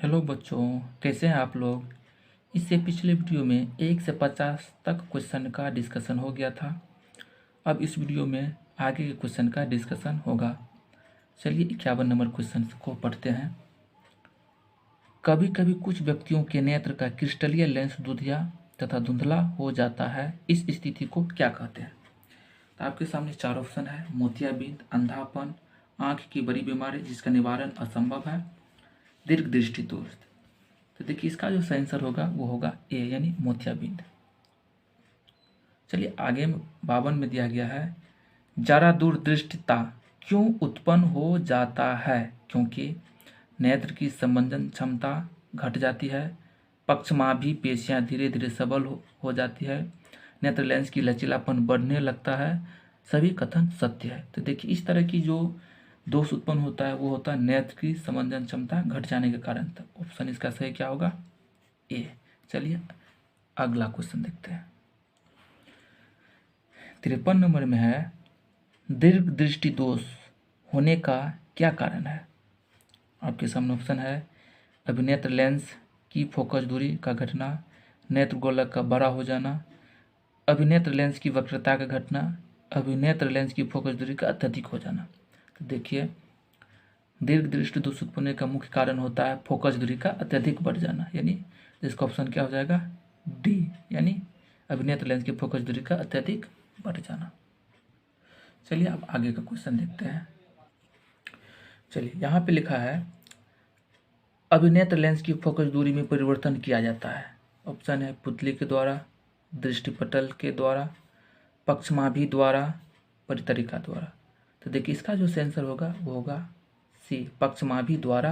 Hello बच्चों, कैसे हैं आप लोग। इससे पिछले वीडियो में 1 से 50 तक क्वेश्चन का डिस्कशन हो गया था। अब इस वीडियो में आगे के क्वेश्चन का डिस्कशन होगा। चलिए 51 नंबर क्वेश्चन को पढ़ते हैं। कभी कभी कुछ व्यक्तियों के नेत्र का क्रिस्टलीय लेंस दुधिया तथा धुंधला हो जाता है। इस स्थिति को क्या कहते हैं। तो आपके सामने 4 ऑप्शन है। मोतियाबिंद, अंधापन, आँख की बड़ी बीमारी जिसका निवारण असंभव है, दीर्घ दृष्टि दोष। तो देखिए इसका जो सही आंसर होगा वो होगा ए यानी मोतियाबिंद। चलिए आगे 52 में दिया गया है, जरा दूरदृष्टिता क्यों उत्पन्न हो जाता है। क्योंकि नेत्र की संवेदन क्षमता घट जाती है, पक्षमाभी पेशियां धीरे धीरे सबल हो जाती है, नेत्र लेंस की लचीलापन बढ़ने लगता है, सभी कथन सत्य है। तो देखिए इस तरह की जो दोष उत्पन्न होता है वो होता है नेत्र की संवेदन क्षमता घट जाने के कारण। तो ऑप्शन इसका सही क्या होगा, ए। चलिए अगला क्वेश्चन देखते हैं। 53 नंबर में है, दीर्घ दृष्टि दोष होने का क्या कारण है। आपके सामने ऑप्शन है, अभिनेत्र लेंस की फोकस दूरी का घटना, नेत्र गोलक का बड़ा हो जाना, अभिनेत्र लेंस की वक्रता का घटना, अभिनेत्र लेंस की फोकस दूरी का अत्यधिक हो जाना। तो देखिए दीर्घ दृष्टि दोष उत्पन्न का मुख्य कारण होता है फोकस दूरी का अत्यधिक बढ़ जाना, यानी इसका ऑप्शन क्या हो जाएगा, डी यानी अभिनेत्र लेंस की फोकस दूरी का अत्यधिक बढ़ जाना। चलिए अब आगे का क्वेश्चन देखते हैं। चलिए यहाँ पे लिखा है, अभिनेत्र लेंस की फोकस दूरी में परिवर्तन किया जाता है। ऑप्शन है पुतली के द्वारा, दृष्टिपटल के द्वारा, पक्षमाभी द्वारा, परितरिका द्वारा। तो देखिए इसका जो सेंसर होगा वो होगा सी, पक्षमाभी द्वारा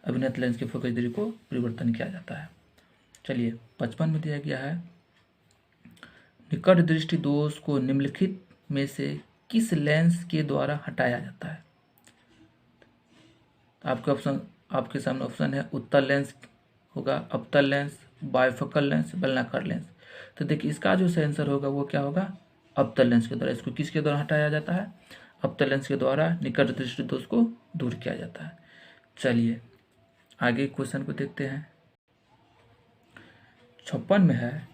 अभिनेत्र लेंस की फोकस दूरी को परिवर्तन किया जाता है। चलिए 55 में दिया गया है, निकट दृष्टि दोष को निम्नलिखित में से किस लेंस के द्वारा हटाया जाता है। आपके सामने ऑप्शन है, उत्तल लेंस होगा, अवतल लेंस, बायफोकल लेंस, बेलनाकार लेंस। तो देखिए इसका जो सेंसर होगा वो क्या होगा, अवतल लेंस के द्वारा। इसको किसके द्वारा हटाया जाता है, अवतल लेंस के द्वारा निकट दृष्टि दोष को दूर किया जाता है। चलिए आगे क्वेश्चन को देखते हैं। 56 में है,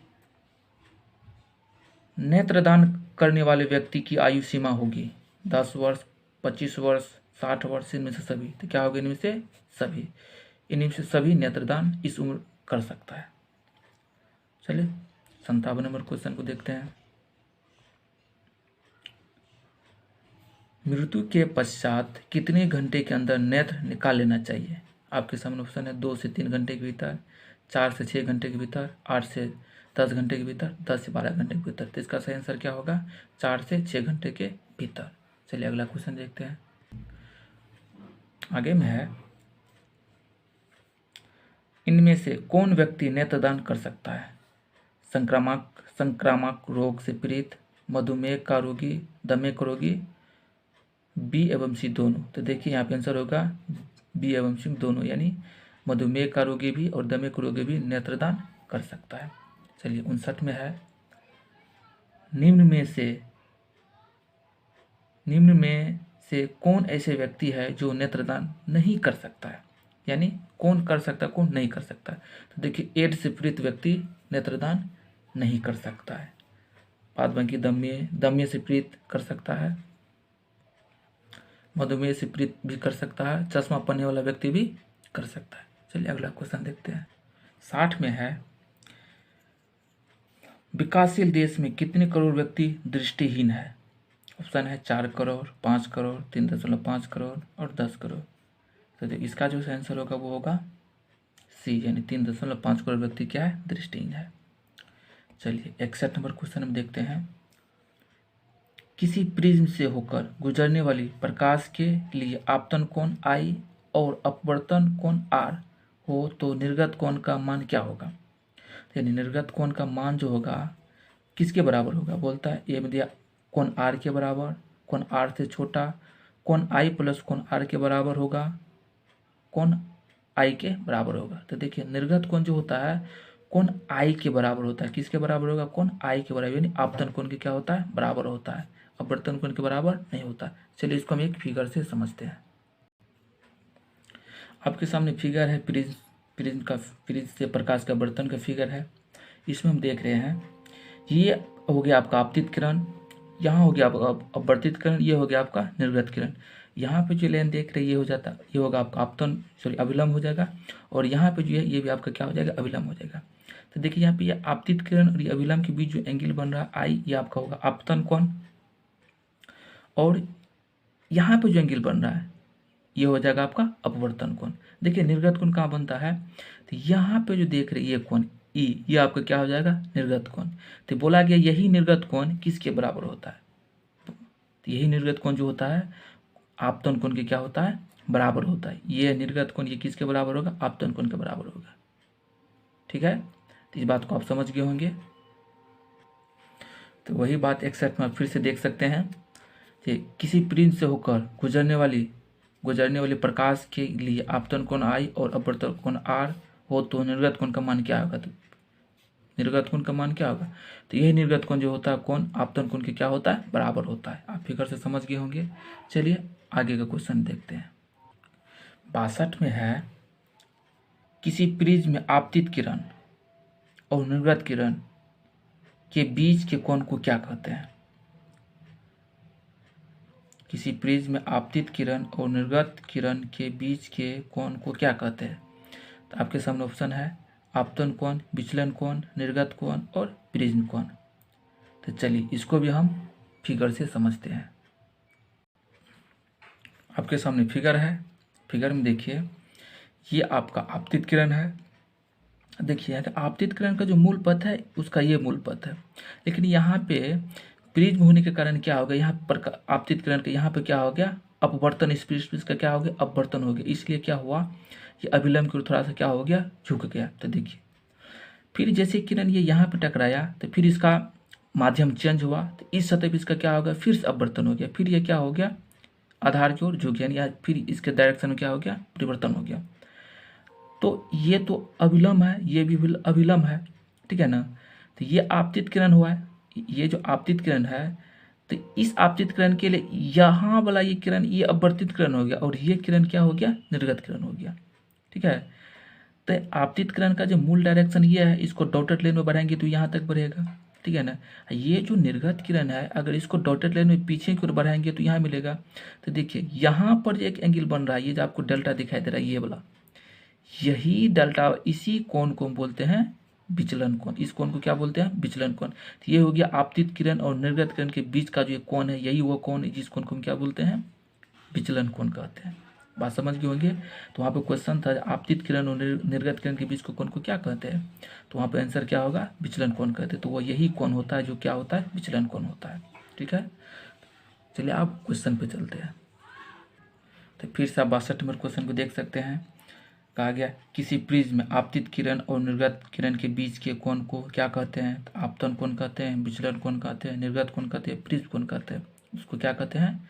नेत्रदान करने वाले व्यक्ति की आयु सीमा होगी 10 वर्ष, 25 वर्ष, 60 वर्ष, इनमें से सभी। तो क्या होगा, इनमें से सभी। इनमें से सभी नेत्रदान इस उम्र कर सकता है। चलिए 57 नंबर क्वेश्चन को देखते हैं। मृत्यु के पश्चात कितने घंटे के अंदर नेत्र निकाल लेना चाहिए। आपके सामने ऑप्शन है 2 से 3 घंटे के भीतर, 4 से 6 घंटे के भीतर, 8 से 10 घंटे के भीतर, 10 से 12 घंटे के भीतर। तो इसका सही आंसर क्या होगा, 4 से 6 घंटे के भीतर। चलिए अगला क्वेश्चन देखते हैं। आगे में है, इनमें से कौन व्यक्ति नेत्रदान कर सकता है। संक्रामक रोग से पीड़ित, मधुमेह का रोगी, दमे का रोगी, बी एवं सी दोनों। तो देखिए यहाँ पे आंसर होगा बी एवं सी दोनों, यानी मधुमेह का रोगी भी और दमे का रोगी भी नेत्रदान कर सकता है। चलिए 59 में है, निम्न में से कौन ऐसे व्यक्ति है जो नेत्रदान नहीं कर सकता है, यानी कौन कर सकता है कौन नहीं कर सकता है। तो देखिए एड्स से पीड़ित व्यक्ति नेत्रदान नहीं कर सकता है, बाद बाकी दम्य से पीड़ित कर सकता है, मधुमेह से पीड़ित भी कर सकता है, चश्मा पहनने वाला व्यक्ति भी कर सकता है। चलिए अगला क्वेश्चन देखते हैं। 60 में है, विकासशील देश में कितने करोड़ व्यक्ति दृष्टिहीन है। ऑप्शन है 4 करोड़, 5 करोड़, 3.5 करोड़ और 10 करोड़। तो इसका जो आंसर होगा वो होगा सी, यानी 3.5 करोड़ व्यक्ति क्या है, दृष्टिहीन है। चलिए 61 नंबर क्वेश्चन हम देखते हैं। किसी प्रिज्म से होकर गुजरने वाली प्रकाश के लिए आपतन कोण I और अपवर्तन कोण R हो तो निर्गत कोण का मान क्या होगा। यानी निर्गत कोण का मान जो होगा किसके बराबर होगा, बोलता है ए में दिया कोण R के बराबर, कोण R से छोटा, कोण I प्लस कोण R के बराबर होगा, कोण I के बराबर होगा। तो देखिए निर्गत कोण जो होता है कोण I के बराबर होता है, किसके बराबर होगा, कोण I के बराबर, यानी आपतन कोण के क्या होता है, बराबर होता है, अपवर्तन कोण के बराबर नहीं होता। चलिए इसको हम एक फिगर से समझते हैं। आपके सामने फिगर है प्रिज्म प्रिज्म से प्रकाश का अपवर्तन का फिगर है। इसमें हम देख रहे हैं ये हो गया आपका आपतित किरण, यहाँ हो गया आपका अपवर्तित किरण, ये हो गया आपका निर्गत किरण। यहाँ पे जो लेन देख रहे हैं ये हो जाता, ये होगा आपका आपतन अभिलंब हो जाएगा, और यहाँ पे जो है ये भी आपका क्या हो जाएगा, अभिलंब हो जाएगा। तो देखिए यहाँ पे ये आपतित किरण और ये अभिलंब के बीच जो एंगल बन रहा है आई, ये आपका होगा आपतन कोण, और यहाँ पे जो एंगल बन रहा है ये हो जाएगा आपका अपवर्तन कोण। देखिए निर्गत कोण कहाँ बनता है, तो यहाँ पे जो देख रहे हैं ये कोण ई, ये आपका क्या हो जाएगा, निर्गत कोण। तो बोला गया यही निर्गत कोण किसके बराबर होता है, तो यही निर्गत कोण जो होता है आपतन कोण के क्या होता है, बराबर होता है। ये निर्गत कोण ये किसके बराबर होगा, आपतन कोण के बराबर होगा। ठीक है, तो इस बात को आप समझ गए होंगे। तो वही बात 61 में फिर से देख सकते हैं कि किसी प्रिज्म से होकर गुजरने वाली प्रकाश के लिए आपतन कोण आई और अपवर्तन कोण आर हो तो निर्गत कोण का मान क्या होगा, तो निर्गत कोण का मान क्या होगा, तो यही निर्गत कोण जो होता है कोण आपतन कोण के क्या होता है, बराबर होता है। आप फिगर से समझ गए होंगे। चलिए आगे का क्वेश्चन देखते हैं। 62 में है किसी प्रिज्म में आपतित किरण और निर्गत किरण के बीच के कोण को क्या कहते हैं। किसी प्रिज्म में आपतित किरण और निर्गत किरण के बीच के कोण को क्या कहते हैं। तो आपके सामने ऑप्शन है आपतन कोण, विचलन कोण, निर्गत कोण और प्रिज्म कोण। तो चलिए इसको भी हम फिगर से समझते हैं। आपके सामने फिगर है, फिगर में देखिए ये आपका आपतित किरण है। देखिए आपतित किरण का जो मूल पथ है उसका ये मूल पथ है, लेकिन यहाँ पे प्रिज्म होने के कारण क्या हो गया, यहाँ पर आपतित किरण के यहाँ पे क्या हो गया, अपवर्तन, स्पीड का क्या हो गया, अपवर्तन हो गया। इसलिए क्या हुआ, ये अभिलंब की ओर थोड़ा सा क्या हो गया, झुक गया। तो देखिए फिर जैसे किरण ये यहाँ पे टकराया तो फिर इसका माध्यम चेंज हुआ, तो इस सतह पर इसका क्या हो गया, फिर से अपवर्तन हो गया, फिर ये क्या हो गया, आधार की ओर झुक गया, यानी फिर इसके डायरेक्शन में क्या हो गया, परिवर्तन हो गया। तो ये तो अभिलंब है, ये भी अभिलंब है, ठीक है ना। तो ये आपतित किरण हुआ है, ये जो आपतित किरण है, तो इस आपतित किरण के लिए यहाँ वाला ये किरण ये अपवर्तित किरण हो गया, और ये किरण क्या हो गया, निर्गत किरण हो गया। ठीक है, तो आपतित किरण का जो मूल डायरेक्शन ये है, इसको डॉटेड लाइन में बढ़ाएंगे तो यहाँ तक बढ़ेगा, ठीक है ना। ये जो निर्गत किरण है अगर इसको डॉटेड लाइन में पीछे की ओर बढ़ाएंगे तो यहाँ मिलेगा। तो देखिए यहाँ पर एक एंगल बन रहा है, ये जो आपको डेल्टा दिखाई दे रहा है ये वाला, यही डेल्टा, इसी कोण को हम बोलते हैं विचलन कोण। इस कोण को क्या बोलते हैं, विचलन कोण। तो ये हो गया आपतित किरण और निर्गत किरण के बीच का जो कोण है, यही वो कोण है जिस कोण को हम क्या बोलते हैं, विचलन कोण कहते हैं। बात समझ गए होंगे। तो वहाँ पे क्वेश्चन था आपतित किरण और निर्गत किरण के बीच के कोण को क्या कहते हैं, तो वहाँ पे आंसर क्या होगा, विचलन कोण कहते हैं। तो वो यही कोण होता है जो क्या होता है, विचलन कोण होता है। ठीक है, चलिए आप क्वेश्चन पे चलते हैं। तो फिर से आप 62 नंबर क्वेश्चन को देख सकते हैं। कहा गया किसी प्रिज्म में आपतित किरण और निर्गत किरण के बीच के कोण को क्या कहते हैं, तो आपतन कोण कहते हैं, विचलन कोण कहते हैं, निर्गत कोण कहते हैं, प्रिज्म कोण कहते हैं। उसको क्या कहते हैं,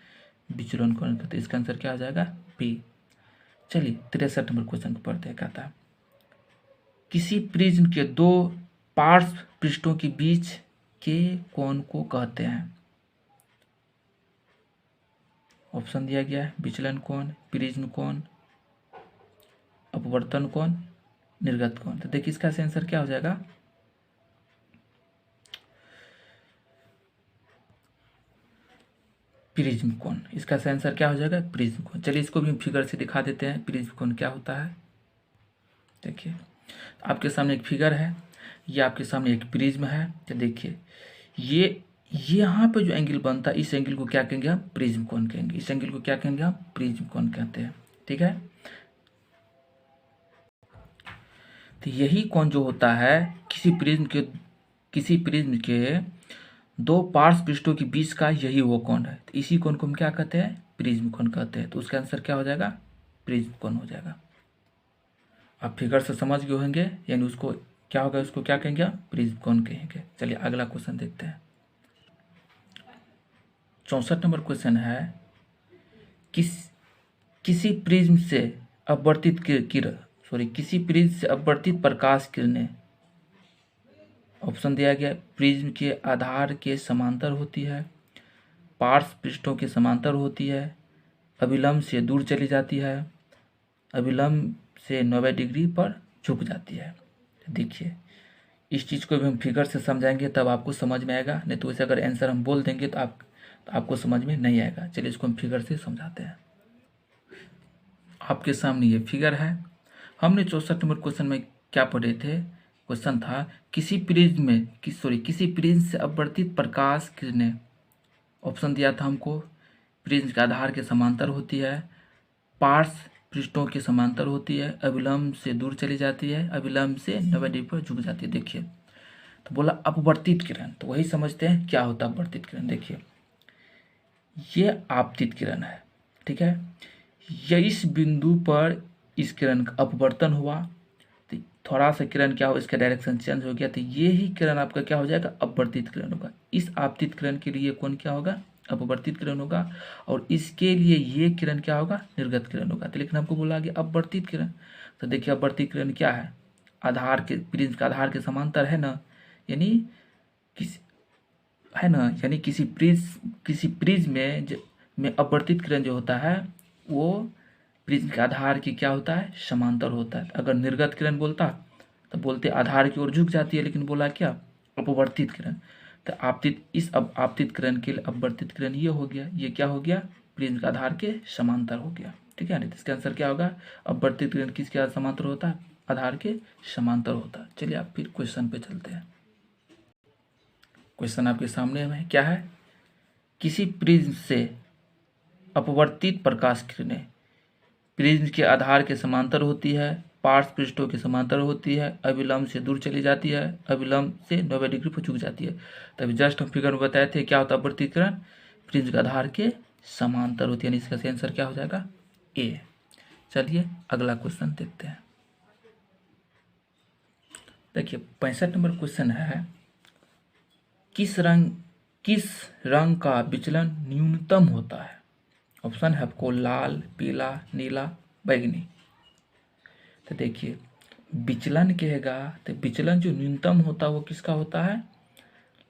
विचलन कोण कहते हैं। इसका आंसर क्या आ जाएगा, पी। चलिए 63 नंबर क्वेश्चन को पढ़ते हैं। कहता है किसी प्रिज्म के दो पार्श्व पृष्ठों के बीच के कोण को कहते हैं। ऑप्शन दिया गया है विचलन कोण, प्रिज्म कोण, अपवर्तन कोण, निर्गत कोण। तो देखिए इसका आंसर क्या हो जाएगा, प्रिज्म कोण। इसका आंसर क्या हो जाएगा, प्रिज्म कोण। चलिए इसको भी फिगर से दिखा देते हैं प्रिज्म कोण क्या होता है। देखिए आपके सामने एक फिगर है, ये आपके सामने एक प्रिज्म है। तो देखिए ये यहाँ पे जो एंगल बनता है इस एंगल को क्या कहेंगे हम, प्रिज्म कोण कहेंगे। इस एंगल को क्या कहेंगे हम, प्रिज्म कोण कहते हैं। ठीक है, तो यही कोण जो होता है किसी प्रिज्म के दो पार्श्व पृष्ठों के बीच का यही वो कोण है। तो इसी कोण को हम क्या कहते हैं, प्रिज्म कोण कहते हैं। तो उसका आंसर क्या हो जाएगा, प्रिज्म कोण हो जाएगा। आप फिगर से समझ गए होंगे, यानी उसको क्या होगा, उसको क्या कहेंगे, प्रिज्म कोण कहेंगे। चलिए अगला क्वेश्चन देखते हैं। 64 नंबर क्वेश्चन है किसी प्रिज्म से अपवर्तित किसी प्रिज्म से अपवर्तित प्रकाश किरणें, ऑप्शन दिया गया प्रिज्म के आधार के समांतर होती है, पार्श्व पृष्ठों के समांतर होती है, अभिलंब से दूर चली जाती है, अभिलंब से 90 डिग्री पर झुक जाती है। देखिए इस चीज़ को भी हम फिगर से समझाएंगे तब आपको समझ में आएगा, नहीं तो वैसे अगर आंसर हम बोल देंगे तो आपको समझ में नहीं आएगा। चलिए इसको हम फिगर से समझाते हैं। आपके सामने ये फिगर है। हमने 64 नंबर क्वेश्चन में क्या पढ़े थे? क्वेश्चन था किसी प्रिज्म से अपवर्तित प्रकाश किरणें, ऑप्शन दिया था हमको, प्रिज्म के आधार के समांतर होती है, पार्श्व पृष्ठों के समांतर होती है, अभिलंब से दूर चली जाती है, अभिलंब से 90 डिग्री पर झुक जाती है। देखिए तो बोला अपवर्तित किरण, तो वही समझते हैं क्या होता है अपवर्तित किरण। देखिए ये आपतित किरण है, ठीक है, ये इस बिंदु पर इस किरण का अपवर्तन हुआ, तो थोड़ा सा किरण क्या हो, इसका डायरेक्शन चेंज हो गया, तो ये ही किरण आपका क्या हो जाएगा, अपवर्तित किरण होगा। इस आपतित किरण के लिए कौन क्या होगा, अपवर्तित किरण होगा, और इसके लिए ये किरण क्या होगा, निर्गत किरण होगा। तो लेकिन आपको बोला गया अपवर्तित किरण, तो देखिए अपवर्तित किरण क्या है, आधार के प्रिज्म का आधार के समांतर है ना, यानी किसी है ना, यानी किसी प्रिज्म में अपवर्तित किरण जो होता है वो प्रिज्म के आधार की क्या होता है, समांतर होता है। अगर निर्गत किरण बोलता तो बोलते आधार की ओर झुक जाती है, लेकिन बोला क्या, अपवर्तित किरण। तो आपतित किरण के लिए अपवर्तित किरण ये हो गया, ये क्या हो गया, प्रिज्म के आधार के समांतर हो गया, ठीक है। नहीं तो इसका आंसर क्या होगा, अपवर्तित किरण किसके समांतर होता है, आधार के समांतर होता है। चलिए आप फिर क्वेश्चन पे चलते हैं। क्वेश्चन आपके सामने है, क्या है, किसी प्रिज्म से अपवर्तित प्रकाश किरणें प्रिज्म के आधार के समांतर होती है, पार्श्व पृष्ठों के समांतर होती है, अभिलंब से दूर चली जाती है, अभिलंब से 90 डिग्री पर झुक जाती है। तभी जस्ट हम फिगर में बताए थे क्या होता है अपवर्तित किरण, प्रिज्म के आधार के समांतर होती है, इसका आंसर क्या हो जाएगा, ए। चलिए अगला क्वेश्चन देखते हैं। देखिए 65 नंबर क्वेश्चन है, किस रंग का विचलन न्यूनतम होता है? ऑप्शन है आपको लाल, पीला, नीला, बैंगनी। तो देखिए विचलन कहेगा तो विचलन जो न्यूनतम होता है वो किसका होता है,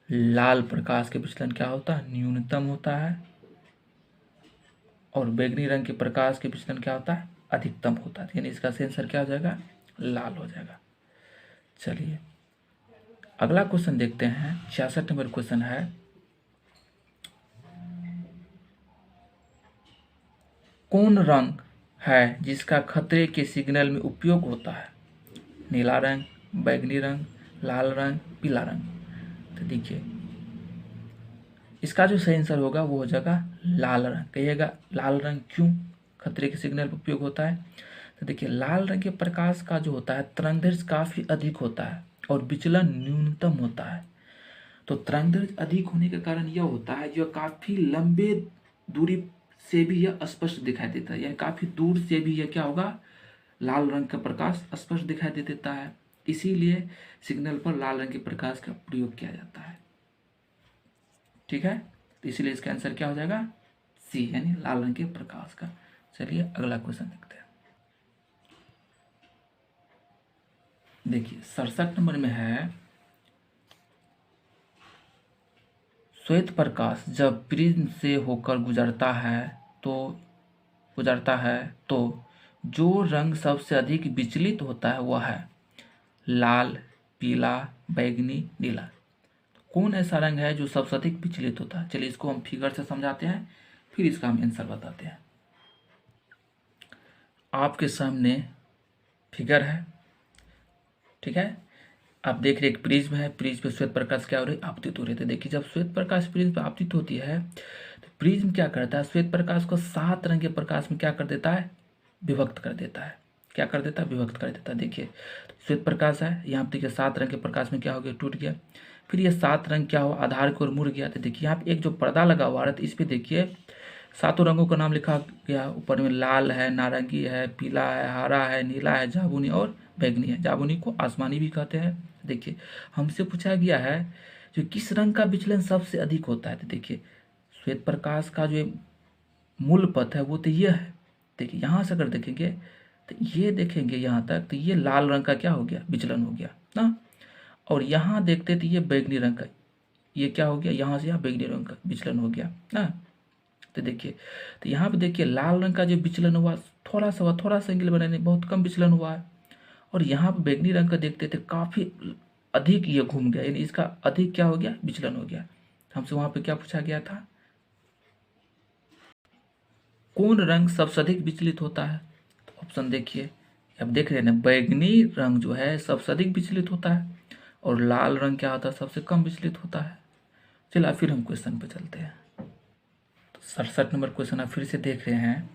लाल प्रकाश के विचलन क्या होता है, न्यूनतम होता है, और बैंगनी रंग के प्रकाश के विचलन क्या होता है, अधिकतम होता है। यानी इसका आंसर क्या हो जाएगा, लाल हो जाएगा। चलिए अगला क्वेश्चन देखते हैं। 66 नंबर क्वेश्चन है, कौन रंग है जिसका खतरे के सिग्नल में उपयोग होता है? नीला रंग, बैंगनी रंग, लाल रंग, पीला रंग। तो देखिए इसका जो सही आंसर होगा वो हो जाएगा लाल रंग। कहिएगा लाल रंग क्यों खतरे के सिग्नल में उपयोग होता है? तो देखिए लाल रंग के प्रकाश का जो होता है तरंगदैर्घ्य काफ़ी अधिक होता है और विचलन न्यूनतम होता है। तो तरंगदैर्घ्य अधिक होने के कारण यह होता है जो काफ़ी लंबे दूरी से भी यह स्पष्ट दिखाई देता है, यानी काफ़ी दूर से भी यह क्या होगा, लाल रंग का प्रकाश स्पष्ट दिखाई दे देता है। इसीलिए सिग्नल पर लाल रंग के प्रकाश का प्रयोग किया जाता है, ठीक है। तो इसीलिए इसका आंसर क्या हो जाएगा, सी, यानी लाल रंग के प्रकाश का। चलिए अगला क्वेश्चन देखते हैं। देखिए 67 नंबर में है, श्वेत प्रकाश जब प्रिज्म से होकर गुजरता है तो जो रंग सबसे अधिक विचलित होता है वह है लाल, पीला, बैंगनी, नीला। कौन ऐसा रंग है जो सबसे अधिक विचलित होता है? चलिए इसको हम फिगर से समझाते हैं, फिर इसका हम आंसर बताते हैं। आपके सामने फिगर है, ठीक है, आप देख रहे एक प्रिज्म है, प्रिज्म पे श्वेत प्रकाश क्या हो रही है, आपतित हो रही है। देखिए जब श्वेत प्रकाश प्रिज्म पे आपतित होती है तो प्रिज्म क्या करता है, श्वेत प्रकाश को 7 रंग के प्रकाश में क्या कर देता है, विभक्त कर देता है। क्या कर देता है, विभक्त कर देता है। देखिए श्वेत प्रकाश है, यहाँ पे देखिए 7 रंग के प्रकाश में क्या हो गया, टूट गया। फिर ये 7 रंग क्या हुआ, आधार की ओर मुड़ गया। तो देखिए यहाँ पे एक जो पर्दा लगा हुआ है तो इस पर देखिए 7 रंगों का नाम लिखा गया। ऊपर में लाल है, नारंगी है, पीला है, हरा है, नीला है, जामुनी और बैंगनी है। जामुनी को आसमानी भी कहते हैं। देखिए हमसे पूछा गया है जो किस रंग का विचलन सबसे अधिक होता है। तो देखिए श्वेत प्रकाश का जो मूल पथ है वो तो ये है। देखिए यहाँ से अगर देखेंगे तो ये देखेंगे यहाँ तक तो ये लाल रंग का क्या हो गया, विचलन हो गया ना। और यहाँ देखते तो ये बैंगनी रंग का, ये क्या हो गया, यहाँ से यहाँ बैंगनी रंग का विचलन हो गया ना। तो देखिए तो यहाँ पे देखिए लाल रंग का जो विचलन हुआ थोड़ा सा एंगल बनाने बहुत कम विचलन हुआ है, और यहाँ पर बैगनी रंग का देखते थे काफ़ी अधिक ये घूम गया, यानी इसका अधिक क्या हो गया, विचलन हो गया। हमसे वहाँ पे क्या पूछा गया था, कौन रंग सबसे अधिक विचलित होता है? तो ऑप्शन देखिए, अब देख रहे हैं ना, बैगनी रंग जो है सबसे अधिक विचलित होता है और लाल रंग क्या होता है, सबसे कम विचलित होता है। चलिए फिर हम क्वेश्चन पे चलते हैं। तो 67 नंबर क्वेश्चन आप फिर से देख रहे हैं।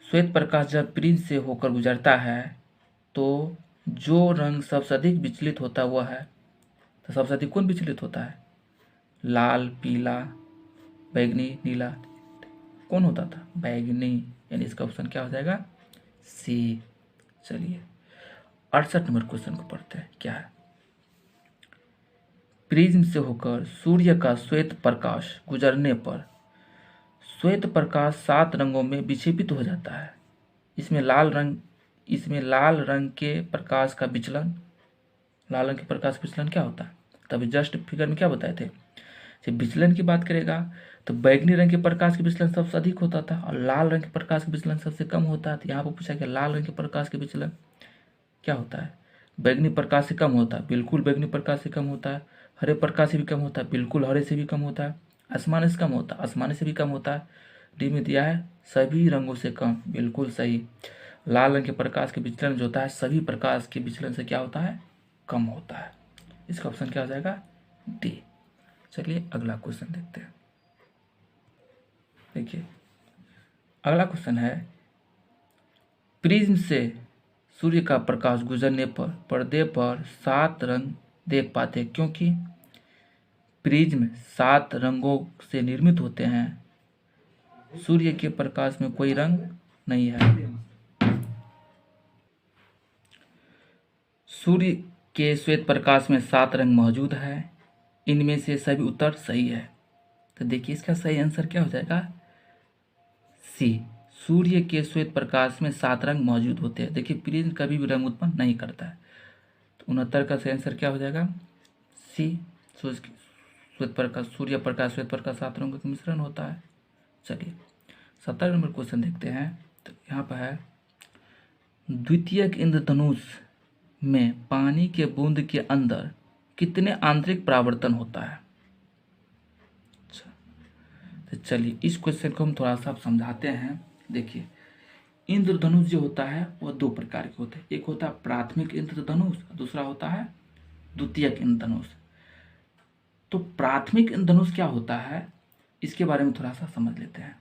श्वेत प्रकाश जब प्रिज्म से होकर गुजरता है तो जो रंग सबसे अधिक विचलित होता है वह है, तो सबसे अधिक कौन विचलित होता है, लाल, पीला, बैगनी, नीला, कौन होता था, बैगनी, यानी इसका ऑप्शन क्या हो जाएगा, सी। चलिए 68 नंबर क्वेश्चन को पढ़ते हैं, क्या है, प्रिज्म से होकर सूर्य का श्वेत प्रकाश गुजरने पर श्वेत प्रकाश 7 रंगों में विक्षेपित हो जाता है। इसमें लाल रंग के प्रकाश का विचलन, लाल रंग के प्रकाश का विचलन क्या होता है, तभी जस्ट फिगर में क्या बताए थे, जब विचलन की बात करेगा तो बैगनी रंग के प्रकाश के विचलन सबसे अधिक होता था और लाल रंग के प्रकाश के विचलन सबसे कम होता है। तो यहाँ पर पूछा गया लाल रंग के प्रकाश के विचलन क्या होता है, बैगनी प्रकाश से कम होता है, बिल्कुल बैगनी प्रकाश से कम होता है, हरे प्रकाश से भी कम होता है, बिल्कुल हरे से भी कम होता है, आसमानी से कम होता है, आसमानी से भी कम होता है, डी में दिया है सभी रंगों से कम, बिल्कुल सही। लाल रंग के प्रकाश के विचलन जो होता है सभी प्रकाश के विचलन से क्या होता है, कम होता है। इसका ऑप्शन क्या हो जाएगा, डी। चलिए अगला क्वेश्चन देखते हैं। देखिए अगला क्वेश्चन है, प्रिज्म से सूर्य का प्रकाश गुजरने पर पर्दे पर 7 रंग देख पाते हैं क्योंकि प्रिज्म 7 रंगों से निर्मित होते हैं, सूर्य के प्रकाश में कोई रंग नहीं है। सूर्य के श्वेत प्रकाश में 7 रंग मौजूद है, इनमें से सभी उत्तर सही है। तो देखिए इसका सही आंसर क्या हो जाएगा, सी। सूर्य के श्वेत प्रकाश में 7 रंग मौजूद होते हैं। देखिए प्रिज्म कभी भी रंग उत्पन्न नहीं करता है, तो 69 का सही आंसर क्या हो जाएगा, सी। सूर्य प्रकाश श्वेत प्रकाश 7 रंगों का मिश्रण होता है। चलिए 70 नंबर क्वेश्चन देखते हैं। तो यहाँ पर है, द्वितीयक इंद्रधनुष में पानी के बूंद के अंदर कितने आंतरिक परावर्तन होता है। अच्छा, तो चलिए इस क्वेश्चन को हम थोड़ा सा समझाते हैं। देखिए इंद्रधनुष जो होता है वह 2 प्रकार के होते हैं, एक होता है प्राथमिक इंद्रधनुष, दूसरा होता है द्वितीयक इंद्रधनुष। तो प्राथमिक इंद्रधनुष क्या होता है इसके बारे में थोड़ा सा समझ लेते हैं।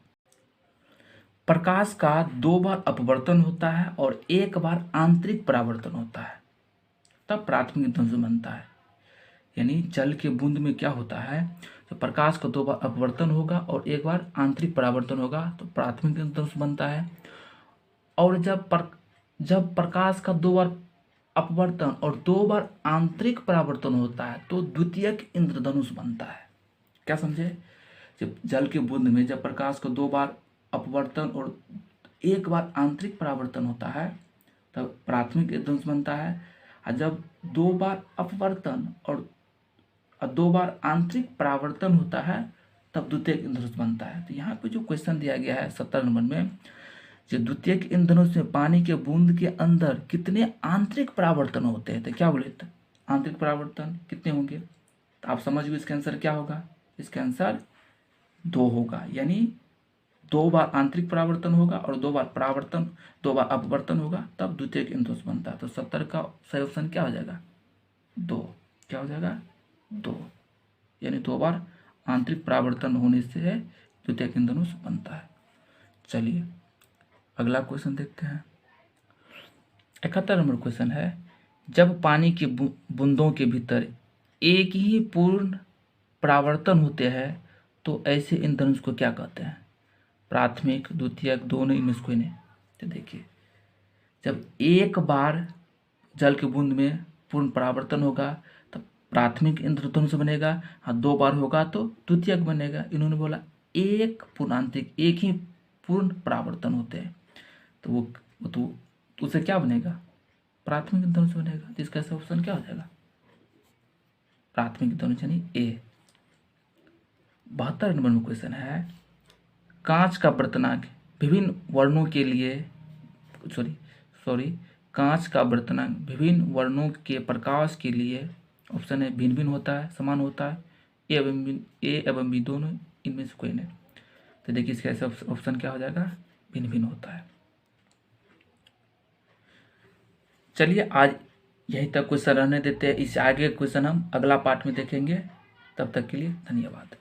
प्रकाश का 2 बार अपवर्तन होता है और 1 बार आंतरिक परावर्तन होता है, तब प्राथमिक इंद्रधनुष बनता है। यानी जल के बूंद में क्या होता है, तो प्रकाश का 2 बार अपवर्तन होगा और 1 बार आंतरिक परावर्तन होगा तो प्राथमिक इंद्रधनुष बनता है। और जब प्रकाश का 2 बार अपवर्तन और 2 बार आंतरिक परावर्तन होता है तो द्वितीयक इंद्रधनुष बनता है। क्या समझे, जब जल के बूंद में जब प्रकाश का 2 बार अपवर्तन और 1 बार आंतरिक परावर्तन होता है तब प्राथमिक इंद्रधनुष बनता है, और जब 2 बार अपवर्तन और 2 बार आंतरिक परावर्तन होता है तब द्वितीयक इंद्रधनुष बनता है। तो यहाँ पे जो क्वेश्चन दिया गया है 70 नंबर में, जो द्वितीयक इंद्रधनुष में पानी के बूंद के अंदर कितने आंतरिक परावर्तन होते हैं, तो क्या बोले थे, आंतरिक परावर्तन कितने होंगे, तो आप समझ गए इसका आंसर क्या होगा, इसका आंसर 2 होगा। यानी 2 बार आंतरिक परावर्तन होगा और 2 बार अपवर्तन होगा तब द्वितीयक इंद्रधनुष बनता है। तो 70 का सही ऑप्शन क्या हो जाएगा, 2। क्या हो जाएगा, 2, यानी 2 बार आंतरिक परावर्तन होने से द्वितीयक इंद्रधनुष बनता है। चलिए अगला क्वेश्चन देखते हैं। 71 नंबर क्वेश्चन है, जब पानी की बूंदों के भीतर एक ही पूर्ण परावर्तन होते हैं तो ऐसे इंद्रधनुष को क्या कहते हैं, प्राथमिक, द्वितीयक, दोनों इनमें से कोई नहीं। तो देखिए जब एक बार जल के बूंद में पूर्ण परावर्तन होगा तब प्राथमिक इंद्रधनुष बनेगा, हाँ 2 बार होगा तो द्वितीयक बनेगा। इन्होंने बोला एक पूर्णांतिक, एक ही पूर्ण परावर्तन होते हैं तो वो तो उसे क्या बनेगा, प्राथमिक इंद्रधनुष बनेगा। तो इसका ऑप्शन क्या हो जाएगा, प्राथमिक इंद्रधनुष यानी ए। 72 नंबर में क्वेश्चन है, कांच का वर्तनांक विभिन्न वर्णों के लिए कांच का बर्तन विभिन्न वर्णों के प्रकाश के लिए ऑप्शन है भिन्न भिन्न होता है, समान होता है, ए एवं बी दोनों, इनमें से कोई नहीं। तो देखिए इसका ऐसा ऑप्शन क्या हो जाएगा, भिन्न भिन्न होता है। चलिए आज यहीं तक क्वेश्चन रहने देते हैं, इससे आगे क्वेश्चन हम अगला पार्ट में देखेंगे। तब तक के लिए धन्यवाद।